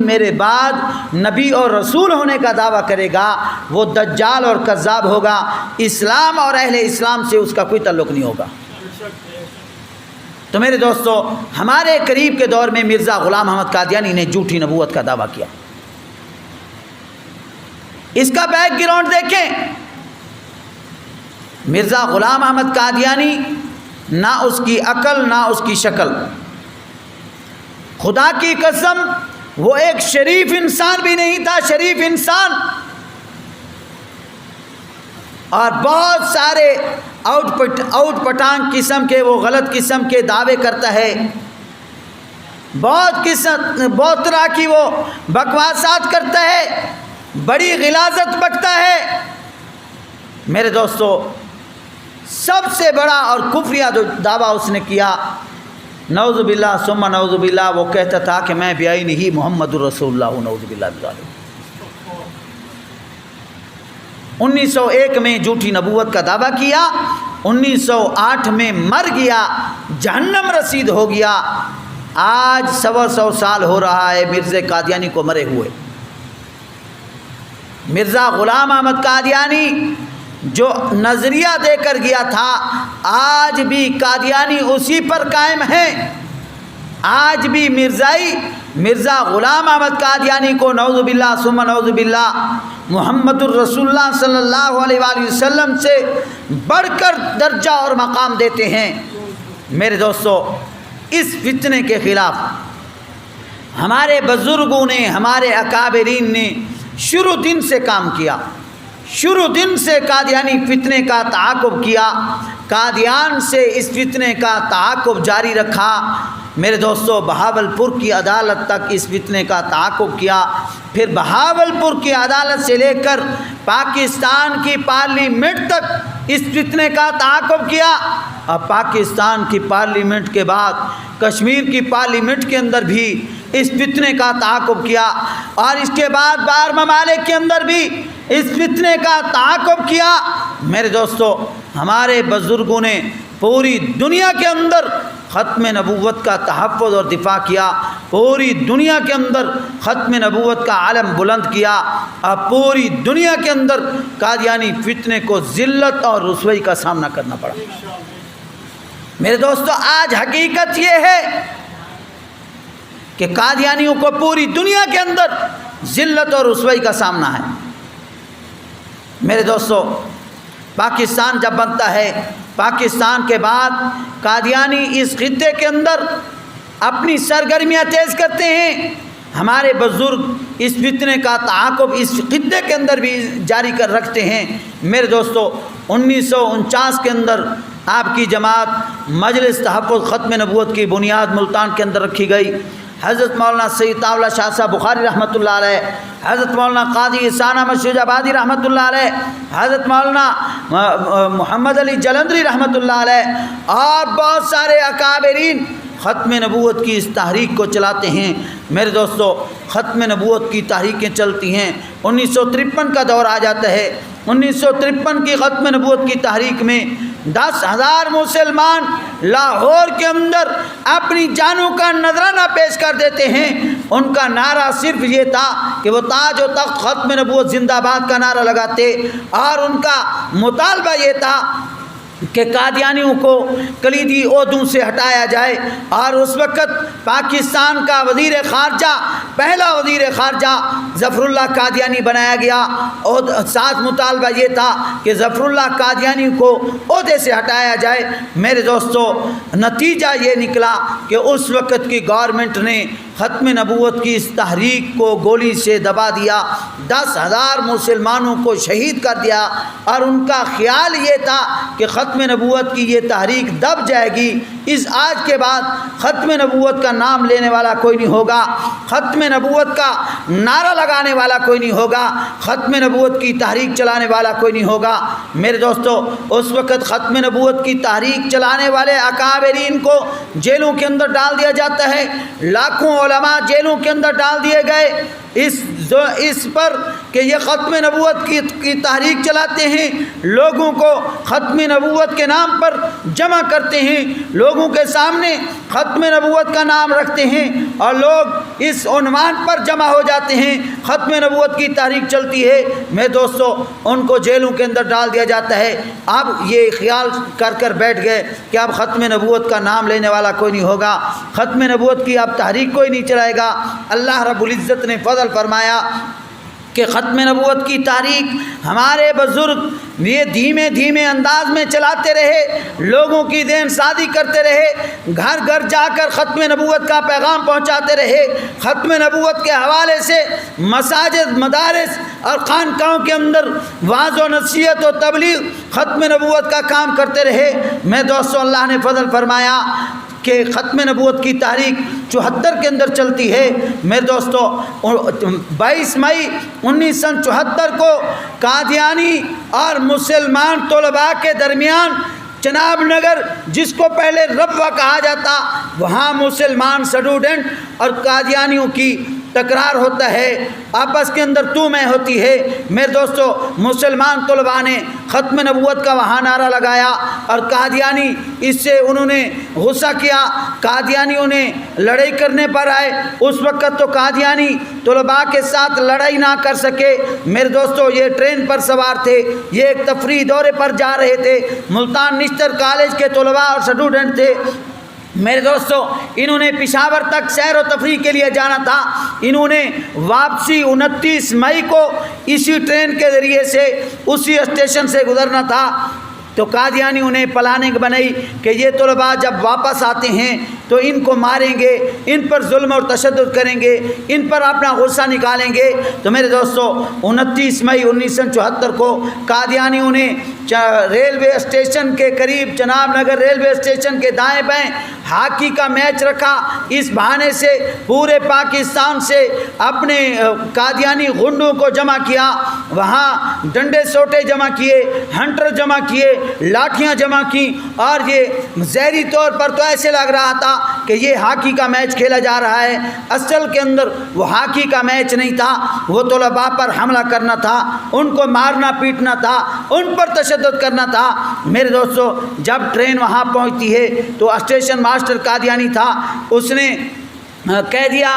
میرے بعد نبی اور رسول ہونے کا دعویٰ کرے گا وہ دجال اور کذاب ہوگا، اسلام اور اہل اسلام سے اس کا کوئی تعلق نہیں ہوگا۔ تو میرے دوستو، ہمارے قریب کے دور میں مرزا غلام احمد قادیانی نے جھوٹی نبوت کا دعویٰ کیا۔ اس کا بیک گراؤنڈ دیکھیں، مرزا غلام احمد قادیانی نہ اس کی عقل نہ اس کی شکل، خدا کی قسم وہ ایک شریف انسان بھی نہیں تھا، شریف انسان، اور بہت سارے آؤٹ پٹانگ قسم کے، وہ غلط قسم کے دعوے کرتا ہے، بہت طرح کی وہ بکواسات کرتا ہے، بڑی غلاظت بکتا ہے۔ میرے دوستو، سب سے بڑا اور کفریہ جو دعویٰ اس نے کیا، نعوذ باللہ ثم نعوذ باللہ، وہ کہتا تھا کہ میں بعینہ ہی محمد الرسول اللہ ہوں، نعوذ باللہ من ذالک۔ 1901 میں جھوٹی نبوت کا دعویٰ کیا، 1908 میں مر گیا، جہنم رسید ہو گیا۔ آج 125 سال ہو رہا ہے مرزا قادیانی کو مرے ہوئے۔ مرزا غلام احمد قادیانی جو نظریہ دے کر گیا تھا، آج بھی قادیانی اسی پر قائم ہیں۔ آج بھی مرزا غلام احمد قادیانی کو نعوذ باللہ ثم نعوذ باللہ محمد الرسول اللہ صلی اللہ علیہ وآلہ وسلم سے بڑھ کر درجہ اور مقام دیتے ہیں۔ میرے دوستو، اس فتنے کے خلاف ہمارے بزرگوں نے، ہمارے اکابرین نے شروع دن سے کام کیا، شروع دن سے قادیانی فتنے کا تعاقب کیا، قادیان سے اس فتنے کا تعاقب جاری رکھا۔ میرے دوستو، بہاولپور کی عدالت تک اس فتنے کا تعاقب کیا، پھر بہاولپور کی عدالت سے لے کر پاکستان کی پارلیمنٹ تک اس فتنے کا تعاقب کیا، اور پاکستان کی پارلیمنٹ کے بعد کشمیر کی پارلیمنٹ کے اندر بھی اس فتنے کا تعاقب کیا، اور اس کے بعد باہر ممالک کے اندر بھی اس فتنے کا تعاقب کیا۔ میرے دوستو، ہمارے بزرگوں نے پوری دنیا کے اندر ختم نبوت کا تحفظ اور دفاع کیا، پوری دنیا کے اندر ختم نبوت کا علم بلند کیا، اور پوری دنیا کے اندر قادیانی فتنے کو ذلت اور رسوائی کا سامنا کرنا پڑا۔ میرے دوستو، آج حقیقت یہ ہے کہ قادیانیوں کو پوری دنیا کے اندر ذلت اور رسوائی کا سامنا ہے۔ میرے دوستو، پاکستان جب بنتا ہے، پاکستان کے بعد قادیانی اس خطے کے اندر اپنی سرگرمیاں تیز کرتے ہیں۔ ہمارے بزرگ اس فتنے کا تعاقب اس خطے کے اندر بھی جاری کر رکھتے ہیں۔ میرے دوستو، 1949 کے اندر آپ کی جماعت مجلس تحفظ ختم نبوت کی بنیاد ملتان کے اندر رکھی گئی۔ حضرت مولانا سید طاء اللہ شاہ صاحب بخاری رحمۃ اللہ علیہ، حضرت مولانا قاضی احسان احمد شجاع آبادی رحمۃ اللہ علیہ، حضرت مولانا محمد علی جلندری رحمۃ اللہ علیہ، اور بہت سارے اکابرین ختم نبوت کی اس تحریک کو چلاتے ہیں۔ میرے دوستو، ختم نبوت کی تحریکیں چلتی ہیں۔ 1953 کا دور آ جاتا ہے۔ 1953 کی ختم نبوت کی تحریک میں 10,000 مسلمان لاہور کے اندر اپنی جانوں کا نذرانہ پیش کر دیتے ہیں۔ ان کا نعرہ صرف یہ تھا کہ وہ تاج و تخت ختم نبوت زندہ باد کا نعرہ لگاتے، اور ان کا مطالبہ یہ تھا کہ قادیانیوں کو کلیدی عہدوں سے ہٹایا جائے، اور اس وقت پاکستان کا وزیر خارجہ، پہلا وزیر خارجہ ظفر اللہ قادیانی بنایا گیا، اور ساتھ مطالبہ یہ تھا کہ ظفر اللہ قادیانی کو عہدے سے ہٹایا جائے۔ میرے دوستو، نتیجہ یہ نکلا کہ اس وقت کی گورنمنٹ نے ختم نبوت کی اس تحریک کو گولی سے دبا دیا، 10,000 مسلمانوں کو شہید کر دیا، اور ان کا خیال یہ تھا کہ ختم نبوت کی یہ تحریک دب جائے گی، اس آج کے بعد ختم نبوت کا نام لینے والا کوئی نہیں ہوگا، ختم نبوت کا نعرہ لگانے والا کوئی نہیں ہوگا، ختم نبوت کی تحریک چلانے والا کوئی نہیں ہوگا۔ میرے دوستو، اس وقت ختم نبوت کی تحریک چلانے والے اکابرین کو جیلوں کے اندر ڈال دیا جاتا ہے، لاکھوں علماء جیلوں کے اندر ڈال دیے گئے، اس پر کہ یہ ختم نبوت کی تحریک چلاتے ہیں، لوگوں کو ختم نبوت کے نام پر جمع کرتے ہیں، لوگوں کے سامنے ختم نبوت کا نام رکھتے ہیں اور لوگ اس عنوان پر جمع ہو جاتے ہیں، ختم نبوت کی تحریک چلتی ہے، میں دوستو ان کو جیلوں کے اندر ڈال دیا جاتا ہے۔ اب یہ خیال کر بیٹھ گئے کہ اب ختم نبوت کا نام لینے والا کوئی نہیں ہوگا، ختم نبوت کی اب تحریک کوئی نہیں چلائے گا۔ اللہ رب العزت نے فضل فرمایا کہ ختم نبوت کی تحریک ہمارے بزرگ یہ دھیمے دھیمے انداز میں چلاتے رہے، لوگوں کی ذہن سازی کرتے رہے، گھر گھر جا کر ختم نبوت کا پیغام پہنچاتے رہے، ختم نبوت کے حوالے سے مساجد، مدارس اور خانقاہوں کے اندر وعظ و نصیحت و تبلیغ ختم نبوت کا کام کرتے رہے۔ میں دوستو اللہ نے فضل فرمایا کہ ختم نبوت کی تاریخ 74 کے اندر چلتی ہے۔ میرے دوستو 22 مئی 1974 کو قادیانی اور مسلمان طلباء کے درمیان چناب نگر، جس کو پہلے ربوہ کہا جاتا، وہاں مسلمان اسٹوڈنٹ اور قادیانیوں کی تکرار ہوتا ہے، آپس کے اندر تو میں ہوتی ہے۔ میرے دوستو مسلمان طلباء نے ختم نبوت کا وہاں نعرہ لگایا اور قادیانی اس سے انہوں نے غصہ کیا، قادیانیوں نے لڑائی کرنے پر آئے۔ اس وقت تو قادیانی طلباء کے ساتھ لڑائی نہ کر سکے۔ میرے دوستو یہ ٹرین پر سوار تھے، یہ ایک تفریح دورے پر جا رہے تھے، ملتان نشتر کالج کے طلباء اور اسٹوڈنٹ تھے۔ میرے دوستو انہوں نے پشاور تک سیر و تفریح کے لیے جانا تھا، انہوں نے واپسی 29 مئی کو اسی ٹرین کے ذریعے سے اسی اسٹیشن سے گزرنا تھا۔ تو قادیانیوں نے پلاننگ بنائی کہ یہ طلباء جب واپس آتے ہیں تو ان کو ماریں گے، ان پر ظلم اور تشدد کریں گے، ان پر اپنا غصہ نکالیں گے۔ تو میرے دوستو 29 مئی 1974 کو قادیانیوں نے ریلوے اسٹیشن کے قریب، چناب نگر ریلوے اسٹیشن کے دائیں بائیں ہاکی کا میچ رکھا۔ اس بہانے سے پورے پاکستان سے اپنے قادیانی غنڈوں کو جمع کیا، وہاں ڈنڈے سوٹے جمع کیے، ہنٹر جمع کیے، لاٹھیاں جمع کی، اور یہ ظاہری طور پر تو ایسے لگ رہا تھا کہ یہ ہاکی کا میچ کھیلا جا رہا ہے، اصل کے اندر وہ ہاکی کا میچ نہیں تھا، وہ طلباء پر حملہ کرنا تھا، ان کو مارنا پیٹنا تھا، ان پر تشدد کرنا تھا۔ میرے دوستو جب ٹرین وہاں پہنچتی ہے تو اسٹیشن ماسٹر قادیانی تھا، اس نے کہہ دیا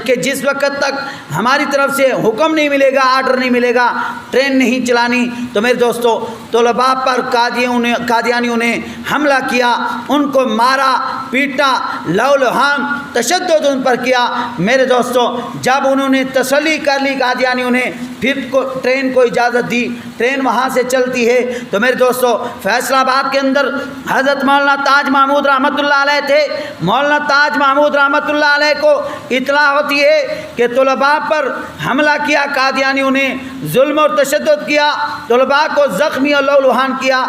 کہ جس وقت تک ہماری طرف سے حکم نہیں ملے گا، آرڈر نہیں ملے گا، ٹرین نہیں چلانی۔ تو میرے دوستو طلباء پر قادیانیوں نے حملہ کیا، ان کو مارا پیٹا، لہو لہان تشدد ان پر کیا۔ میرے دوستو جب انہوں نے تسلی کر لی قادیانیوں نے، پھر ٹرین کو اجازت دی، ٹرین وہاں سے چلتی ہے۔ تو میرے دوستو فیصل آباد کے اندر حضرت مولانا تاج محمود رحمۃ اللہ علیہ تھے۔ مولانا تاج محمود رحمۃ اللہ علیہ کو اطلاع ہوتی ہے کہ طلباء پر حملہ کیا قادیانیوں نے، ظلم اور تشدد کیا، طلباء کو زخمی اور لہولہان کیا۔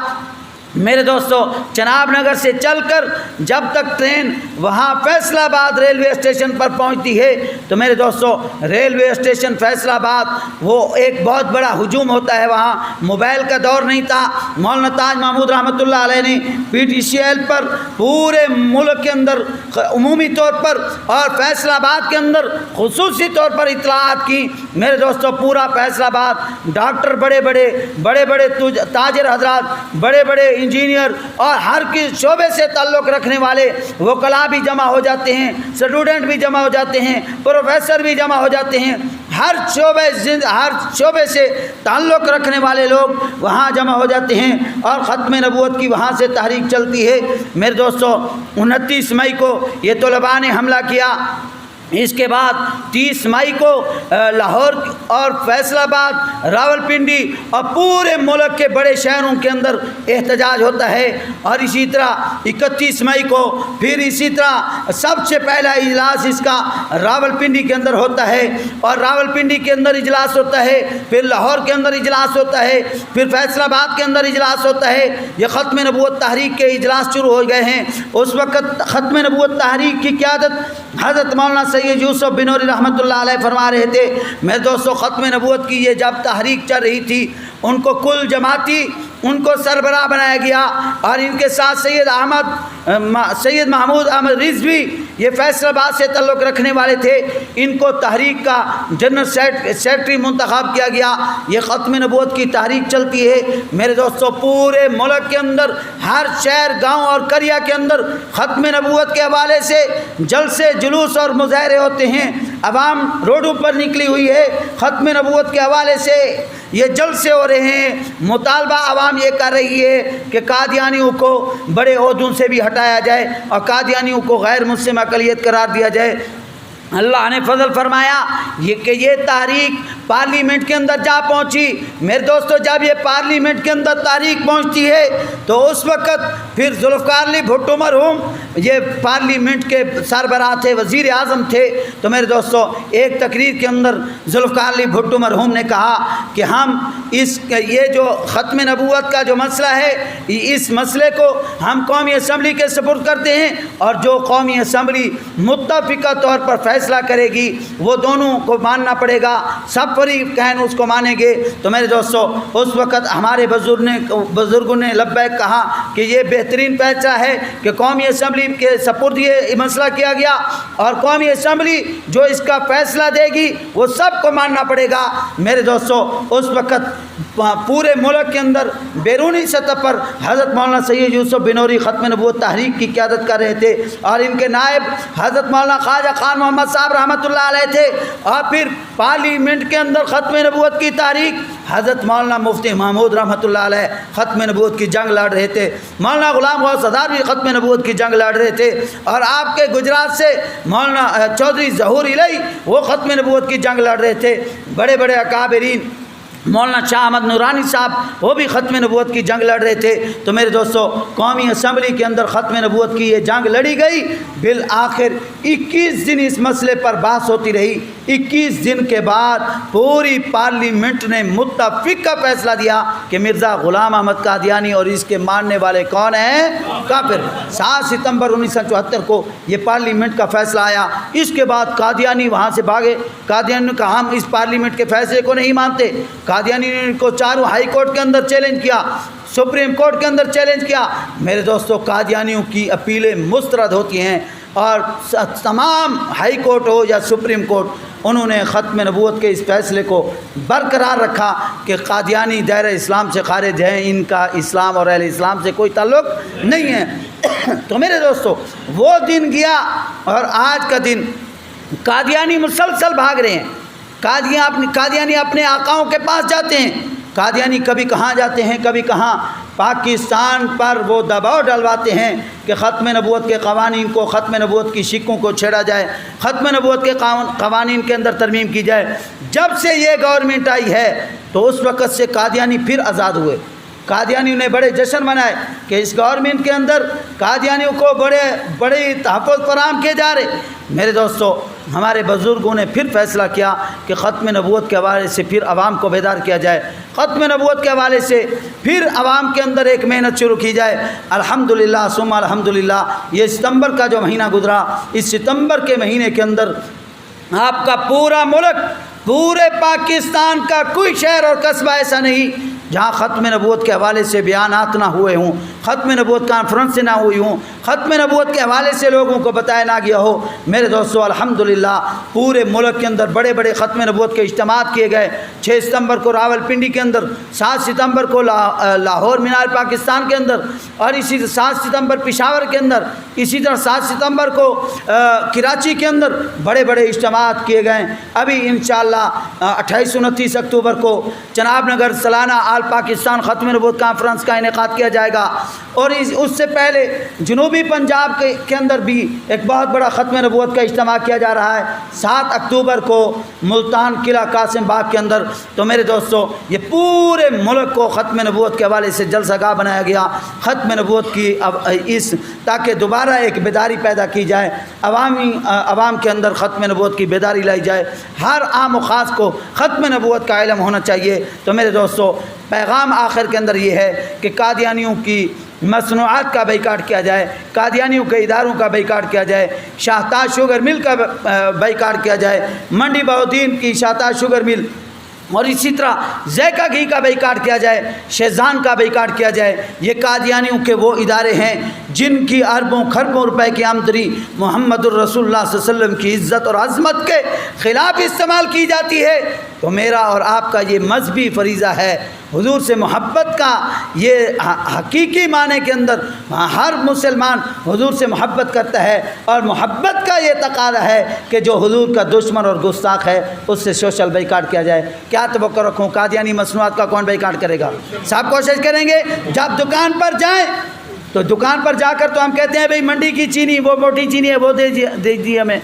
میرے دوستو چناب نگر سے چل کر جب تک ٹرین وہاں فیصل آباد ریلوے اسٹیشن پر پہنچتی ہے تو میرے دوستو ریلوے اسٹیشن فیصل آباد وہ ایک بہت بڑا ہجوم ہوتا ہے، وہاں موبائل کا دور نہیں تھا۔ مولانا تاج محمود رحمۃ اللہ علیہ نے PTCL پر پورے ملک کے اندر عمومی طور پر اور فیصل آباد کے اندر خصوصی طور پر اطلاعات کی۔ میرے دوستو پورا فیصل آباد ڈاکٹر، بڑے بڑے تاجر حضرات، بڑے بڑے انجینئر اور ہر کس شعبے سے تعلق رکھنے والے وکلاء بھی جمع ہو جاتے ہیں، اسٹوڈنٹ بھی جمع ہو جاتے ہیں، پروفیسر بھی جمع ہو جاتے ہیں، ہر شعبے سے تعلق رکھنے والے لوگ وہاں جمع ہو جاتے ہیں اور ختم نبوت کی وہاں سے تحریک چلتی ہے۔ میرے دوستو 29 مئی کو یہ طلباء نے حملہ کیا، اس کے بعد 30 مئی کو لاہور اور فیصل آباد، راولپنڈی اور پورے ملک کے بڑے شہروں کے اندر احتجاج ہوتا ہے، اور اسی طرح 31 مئی کو پھر اسی طرح سب سے پہلا اجلاس اس کا راولپنڈی کے اندر ہوتا ہے، اور راولپنڈی کے اندر اجلاس ہوتا ہے، پھر لاہور کے اندر اجلاس ہوتا ہے، پھر فیصل آباد کے اندر اجلاس ہوتا ہے۔ یہ ختم نبوت تحریک کے اجلاس شروع ہو گئے ہیں۔ اس وقت ختم نبوت تحریک کی قیادت حضرت مولانا سید یوسف بنوری رحمۃ اللہ علیہ فرما رہے تھے۔ میرے دوستو ختم نبوت کی یہ جب تحریک چل رہی تھی ان کو کل جماعتی ان کو سربراہ بنایا گیا، اور ان کے ساتھ سید محمود احمد رضوی یہ فیصل آباد سے تعلق رکھنے والے تھے، ان کو تحریک کا جنرل سیکرٹری منتخب کیا گیا۔ یہ ختم نبوت کی تحریک چلتی ہے میرے دوستو، پورے ملک کے اندر ہر شہر گاؤں اور قریہ کے اندر ختم نبوت کے حوالے سے جلسے جلوس اور مظاہرے ہوتے ہیں، عوام روڈوں پر نکلی ہوئی ہے، ختم نبوت کے حوالے سے یہ جلسے ہو رہے ہیں۔ مطالبہ عوام یہ کر رہی ہے کہ قادیانیوں کو بڑے عہدوں سے بھی ہٹایا جائے اور قادیانیوں کو غیر مسلم اقلیت قرار دیا جائے۔ اللہ نے فضل فرمایا کہ یہ تحریک پارلیمنٹ کے اندر جا پہنچی۔ میرے دوستو، جب یہ پارلیمنٹ کے اندر تحریک پہنچتی ہے تو اس وقت پھر ذوالفقار علی بھٹو مرحوم یہ پارلیمنٹ کے سربراہ تھے، وزیر اعظم تھے۔ تو میرے دوستو، ایک تقریر کے اندر ذوالفقار علی بھٹو مرحوم نے کہا کہ ہم یہ جو ختم نبوت کا جو مسئلہ ہے، اس مسئلے کو ہم قومی اسمبلی کے سپرد کرتے ہیں، اور جو قومی اسمبلی متفقہ طور پر فیصلہ کرے گی وہ دونوں کو ماننا پڑے گا، سب فریقین اس کو مانیں گے۔ تو میرے دوستو، اس وقت ہمارے بزرگوں نے لبیک کہا کہ یہ بہترین فیصلہ ہے کہ قومی اسمبلی کے سپرد یہ مسئلہ کیا گیا، اور قومی اسمبلی جو اس کا فیصلہ دے گی وہ سب کو ماننا پڑے گا۔ میرے دوستو، اس وقت پورے ملک کے اندر بیرونی سطح پر حضرت مولانا سید یوسف بنوری ختم نبوت تحریک کی قیادت کر رہے تھے، اور ان کے نائب حضرت مولانا خواجہ خان محمد صاحب رحمۃ اللہ علیہ تھے، اور پھر پارلیمنٹ کے اندر ختم نبوت کی تحریک حضرت مولانا مفتی محمود رحمۃ اللہ علیہ ختم نبوت کی جنگ لڑ رہے تھے، مولانا غلام غوث صدار بھی ختم نبوت کی جنگ لڑ رہے تھے، اور آپ کے گجرات سے مولانا چودھری ظہور الہی وہ ختم نبوت کی جنگ لڑ رہے تھے۔ بڑے بڑے اکابرین مولانا شاہ احمد نورانی صاحب وہ بھی ختم نبوت کی جنگ لڑ رہے تھے۔ تو میرے دوستو، قومی اسمبلی کے اندر ختم نبوت کی یہ جنگ لڑی گئی، بالآخر 21 دن اس مسئلے پر بحث ہوتی رہی۔ 21 دن کے بعد پوری پارلیمنٹ نے متفق کا فیصلہ دیا کہ مرزا غلام احمد قادیانی اور اس کے ماننے والے کون ہیں؟ کافر۔ 7 ستمبر 1974 کو یہ پارلیمنٹ کا فیصلہ آیا۔ اس کے بعد قادیانی وہاں سے بھاگے۔ قادیانی نے کہا ہم اس پارلیمنٹ کے فیصلے کو نہیں مانتے۔ قادیانی نے ان کو چاروں ہائی کورٹ کے اندر چیلنج کیا، سپریم کورٹ کے اندر چیلنج کیا۔ میرے دوستو، قادیانیوں کی اپیلیں مسترد ہوتی ہیں، اور تمام ہائی کورٹ ہو یا سپریم کورٹ، انہوں نے ختم نبوت کے اس فیصلے کو برقرار رکھا کہ قادیانی دائرہ اسلام سے خارج ہیں، ان کا اسلام اور اہل اسلام سے کوئی تعلق نہیں ہے۔ تو میرے دوستو، وہ دن گیا، اور آج کا دن قادیانی مسلسل بھاگ رہے ہیں۔ قادیانی اپنے آقاؤں کے پاس جاتے ہیں، قادیانی کبھی کہاں جاتے ہیں، کبھی کہاں۔ پاکستان پر وہ دباؤ ڈلواتے ہیں کہ ختم نبوت کے قوانین کو، ختم نبوت کی شکوں کو چھیڑا جائے، ختم نبوت کے قوانین کے اندر ترمیم کی جائے۔ جب سے یہ گورنمنٹ آئی ہے تو اس وقت سے قادیانی پھر آزاد ہوئے۔ قادیانیوں نے بڑے جشن منائے کہ اس گورنمنٹ کے اندر قادیانیوں کو بڑے تحفظ فراہم کیے جا رہے۔ میرے دوستو، ہمارے بزرگوں نے پھر فیصلہ کیا کہ ختم نبوت کے حوالے سے پھر عوام کو بیدار کیا جائے، ختم نبوت کے حوالے سے پھر عوام کے اندر ایک محنت شروع کی جائے۔ الحمدللہ ثم الحمدللہ، یہ ستمبر کا جو مہینہ گزرا، اس ستمبر کے مہینے کے اندر آپ کا پورا ملک، پورے پاکستان کا کوئی شہر اور قصبہ ایسا نہیں جہاں ختم نبوت کے حوالے سے بیانات نہ ہوئے ہوں، ختم نبوت کانفرنس نہ ہوئی ہوں، ختم نبوت کے حوالے سے لوگوں کو بتایا نہ گیا ہو۔ میرے دوستو، الحمدللہ پورے ملک کے اندر بڑے بڑے ختم نبوت کے اجتماعات کیے گئے۔ 6 ستمبر کو راول پنڈی کے اندر، 7 ستمبر کو لاہور مینار پاکستان کے اندر، اور اسی 7 ستمبر پشاور کے اندر، اسی طرح 7 ستمبر کو کراچی کے اندر بڑے بڑے اجتماعات کیے گئے۔ ابھی انشاءاللہ 28 29 اکتوبر کو چناب نگر سالانہ آل پاکستان ختم نبوت کانفرنس کا انعقاد کیا جائے گا، اور اس سے پہلے جنوبی پنجاب کے اندر بھی ایک بہت بڑا ختم نبوت کا اجتماع کیا جا رہا ہے 7 اکتوبر کو ملتان قلعہ قاسم باغ کے اندر۔ تو میرے دوستو، یہ پورے ملک کو ختم نبوت کے حوالے سے جلسہ گاہ بنایا گیا، ختم نبوت کی تاکہ دوبارہ ایک بیداری پیدا کی جائے، عوام کے اندر ختم نبوت کی بیداری لائی جائے، ہر عام و خاص کو ختم نبوت کا علم ہونا چاہیے۔ تو میرے دوستو، پیغام آخر کے اندر یہ ہے کہ قادیانیوں کی مصنوعات کا بائیکاٹ کیا جائے، قادیانیوں کے اداروں کا بائیکاٹ کیا جائے، شاہتاج شوگر مل کا بائیکاٹ کیا جائے، منڈی بہودین کی شاہتاج شوگر مل اور اسی طرح ذائقہ گھی کا بیکاٹ کیا جائے، شیزان کا بیکاٹ کیا جائے۔ یہ قادیانیوں کے وہ ادارے ہیں جن کی اربوں خربوں روپے کی آمدنی محمد الرسول اللہ صلی اللہ علیہ وسلم کی عزت اور عظمت کے خلاف استعمال کی جاتی ہے۔ تو میرا اور آپ کا یہ مذہبی فریضہ ہے، حضور سے محبت کا یہ حقیقی معنی کے اندر ہر مسلمان حضور سے محبت کرتا ہے، اور محبت کا یہ تقاضا ہے کہ جو حضور کا دشمن اور گستاخ ہے اس سے سوشل بیکاٹ کیا جائے۔ کیا توقع رکھوں؟ قادیانی مصنوعات کا کون بیکاٹ کرے گا؟ صاحب کوشش کریں گے جب دکان پر جائیں تو دکان پر جا کر تو ہم کہتے ہیں بھئی منڈی کی چینی، وہ موٹی چینی ہے وہ دے دیجیے ہمیں۔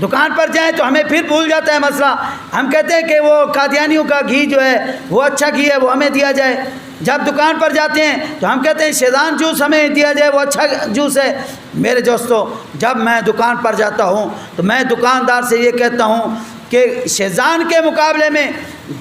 دکان پر جائیں تو ہمیں پھر بھول جاتا ہے مسئلہ، ہم کہتے ہیں کہ وہ قادیانیوں کا گھی جو ہے وہ اچھا گھی ہے وہ ہمیں دیا جائے۔ جب دکان پر جاتے ہیں تو ہم کہتے ہیں شیزان جوس ہمیں دیا جائے وہ اچھا جوس ہے۔ میرے دوستو، جب میں دکان پر جاتا ہوں تو میں دکاندار سے یہ کہتا ہوں کہ شیزان کے مقابلے میں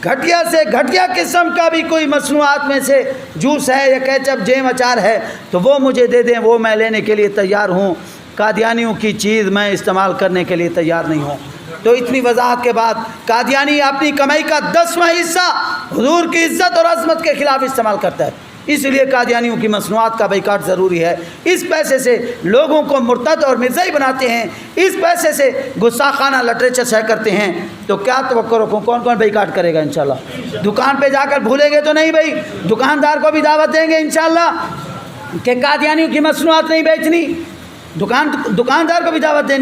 گھٹیا سے گھٹیا قسم کا بھی کوئی مصنوعات میں سے جوس ہے یا کیچپ جیم اچار ہے تو وہ مجھے دے دیں، وہ میں لینے کے لیے تیار ہوں۔ قادیانیوں کی چیز میں استعمال کرنے کے لیے تیار نہیں ہوں۔ تو اتنی وضاحت کے بعد قادیانی اپنی کمائی کا 10واں حصہ حضور کی عزت اور عظمت کے خلاف استعمال کرتا ہے، اس لیے قادیانیوں کی مصنوعات کا بیکاٹ ضروری ہے۔ اس پیسے سے لوگوں کو مرتد اور مرزائی بناتے ہیں، اس پیسے سے گستاخانہ لٹریچر شائع کرتے ہیں، تو کیا توقع رکھوں کون کون بیکاٹ کرے گا انشاءاللہ؟ دکان پہ جا کر بھولیں گے تو نہیں بھائی، دکاندار کو بھی دعوت دیں گے انشاءاللہ کہ قادیانیوں کی مصنوعات نہیں بیچنی، دکاندار کو بھی دعوت دیں گے۔